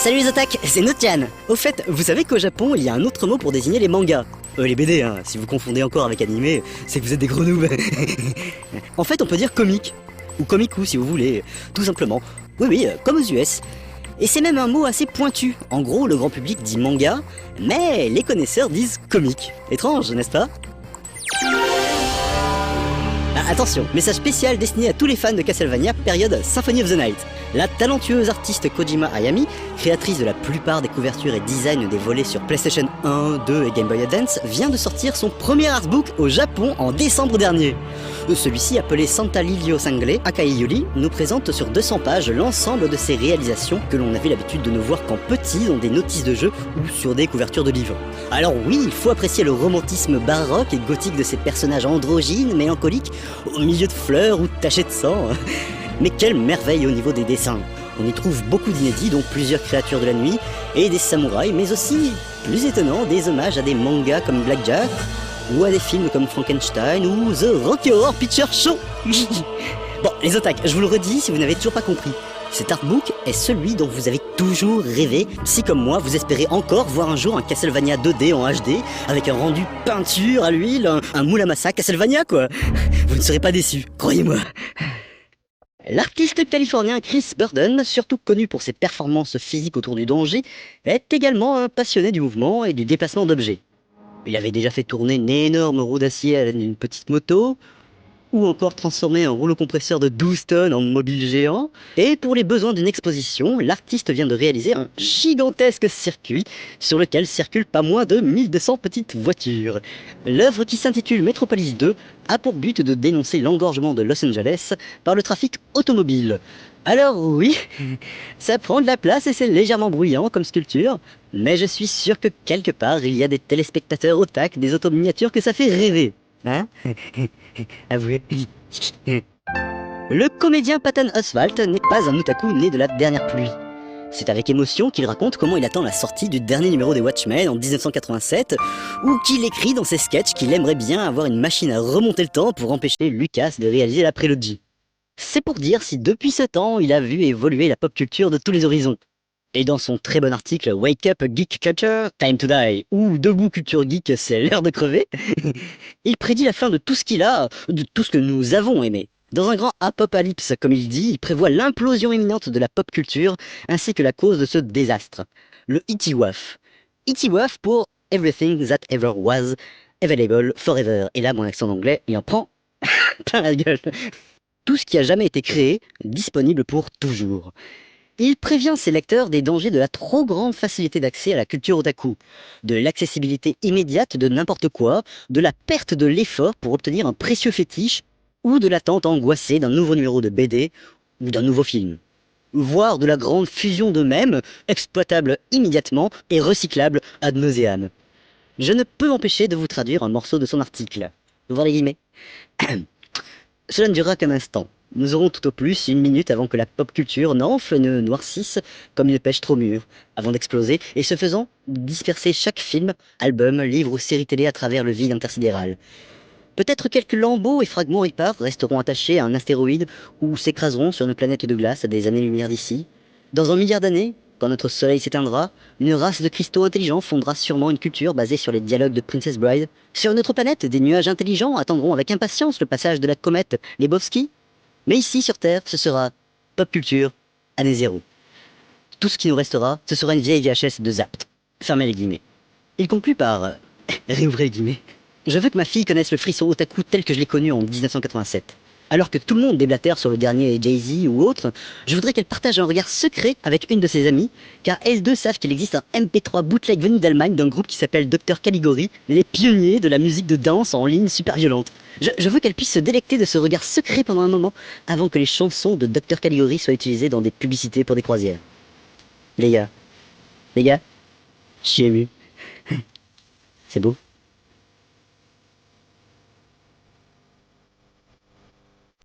Salut les otaku, c'est Notian. Au fait, vous savez qu'au Japon, il y a un autre mot pour désigner les mangas. Les BD, hein, si vous confondez encore avec animé, c'est que vous êtes des gros noobs. En fait, on peut dire comique, ou comiku si vous voulez, tout simplement. Oui, comme aux US. Et c'est même un mot assez pointu. En gros, le grand public dit manga, mais les connaisseurs disent comique. Étrange, n'est-ce pas? Attention, message spécial destiné à tous les fans de Castlevania période Symphony of the Night. La talentueuse artiste Kojima Ayami, créatrice de la plupart des couvertures et designs des volets sur PlayStation 1, 2 et Game Boy Advance, vient de sortir son premier artbook au Japon en décembre dernier. Celui-ci, appelé Santa Lilio Sangle Akai Yuri, nous présente sur 200 pages l'ensemble de ses réalisations que l'on avait l'habitude de ne voir qu'en petit dans des notices de jeux ou sur des couvertures de livres. Alors oui, il faut apprécier le romantisme baroque et gothique de ces personnages androgynes, mélancoliques, au milieu de fleurs ou tachés de sang. Mais quelle merveille au niveau des dessins! On y trouve beaucoup d'inédits, dont plusieurs créatures de la nuit, et des samouraïs, mais aussi, plus étonnant, des hommages à des mangas comme Blackjack, ou à des films comme Frankenstein, ou The Rocky Horror Picture Show. Bon, les otaku, je vous le redis si vous n'avez toujours pas compris. Cet artbook est celui dont vous avez toujours rêvé, si comme moi vous espérez encore voir un jour un Castlevania 2D en HD, avec un rendu peinture à l'huile, un moule à massa Castlevania quoi. Vous ne serez pas déçus, croyez-moi. L'artiste californien Chris Burden, surtout connu pour ses performances physiques autour du danger, est également un passionné du mouvement et du déplacement d'objets. Il avait déjà fait tourner une énorme roue d'acier à une petite moto, ou encore transformer un rouleau compresseur de 12 tonnes en mobile géant. Et pour les besoins d'une exposition, l'artiste vient de réaliser un gigantesque circuit sur lequel circulent pas moins de 1200 petites voitures. L'œuvre, qui s'intitule Metropolis 2, a pour but de dénoncer l'engorgement de Los Angeles par le trafic automobile. Alors oui, ça prend de la place et c'est légèrement bruyant comme sculpture, mais je suis sûr que quelque part il y a des téléspectateurs otaku des autominiatures que ça fait rêver. Hein? Avouez. Le comédien Patton Oswalt n'est pas un otaku né de la dernière pluie. C'est avec émotion qu'il raconte comment il attend la sortie du dernier numéro des Watchmen en 1987, ou qu'il écrit dans ses sketchs qu'il aimerait bien avoir une machine à remonter le temps pour empêcher Lucas de réaliser la prélogie. C'est pour dire si depuis ce temps il a vu évoluer la pop culture de tous les horizons. Et dans son très bon article Wake Up Geek Culture, Time to Die, ou Debout Culture Geek, c'est l'heure de crever, il prédit la fin de tout ce qu'il a, de tout ce que nous avons aimé. Dans un grand apocalypse, comme il dit, il prévoit l'implosion imminente de la pop culture, ainsi que la cause de ce désastre. Le Itiwaf. Itiwaf pour Everything That Ever Was, Available Forever. Et là, mon accent d'anglais, il en prend plein la gueule. Tout ce qui a jamais été créé, disponible pour toujours. Il prévient ses lecteurs des dangers de la trop grande facilité d'accès à la culture otaku, de l'accessibilité immédiate de n'importe quoi, de la perte de l'effort pour obtenir un précieux fétiche, ou de l'attente angoissée d'un nouveau numéro de BD ou d'un nouveau film. Voire de la grande fusion d'eux-mêmes, exploitable immédiatement et recyclable ad nauseam. Je ne peux m'empêcher de vous traduire un morceau de son article. Ouvrez les guillemets. Cela ne durera qu'un instant. Nous aurons tout au plus 1 minute avant que la pop culture n'enfle, ne noircisse comme une pêche trop mûre, avant d'exploser, et ce faisant, disperser chaque film, album, livre ou série télé à travers le vide intersidéral. Peut-être quelques lambeaux et fragments épars resteront attachés à un astéroïde ou s'écraseront sur une planète de glace à des années-lumière d'ici. Dans 1 milliard d'années, quand notre soleil s'éteindra, une race de cristaux intelligents fondera sûrement une culture basée sur les dialogues de Princess Bride. Sur une autre planète, des nuages intelligents attendront avec impatience le passage de la comète Lebowski. Mais ici, sur Terre, ce sera pop culture, année zéro. Tout ce qui nous restera, ce sera une vieille VHS de Zapt. Fermez les guillemets. Il conclut par... réouvrez les guillemets. Je veux que ma fille connaisse le frisson otaku tel que je l'ai connu en 1987. Alors que tout le monde déblatère sur le dernier Jay-Z ou autre, je voudrais qu'elle partage un regard secret avec une de ses amies, car elles deux savent qu'il existe un MP3 bootleg venu d'Allemagne d'un groupe qui s'appelle Dr Caligori, les pionniers de la musique de danse en ligne super violente. Je veux qu'elle puisse se délecter de ce regard secret pendant un moment, avant que les chansons de Dr Caligori soient utilisées dans des publicités pour des croisières. Les gars, je suis ému. C'est beau.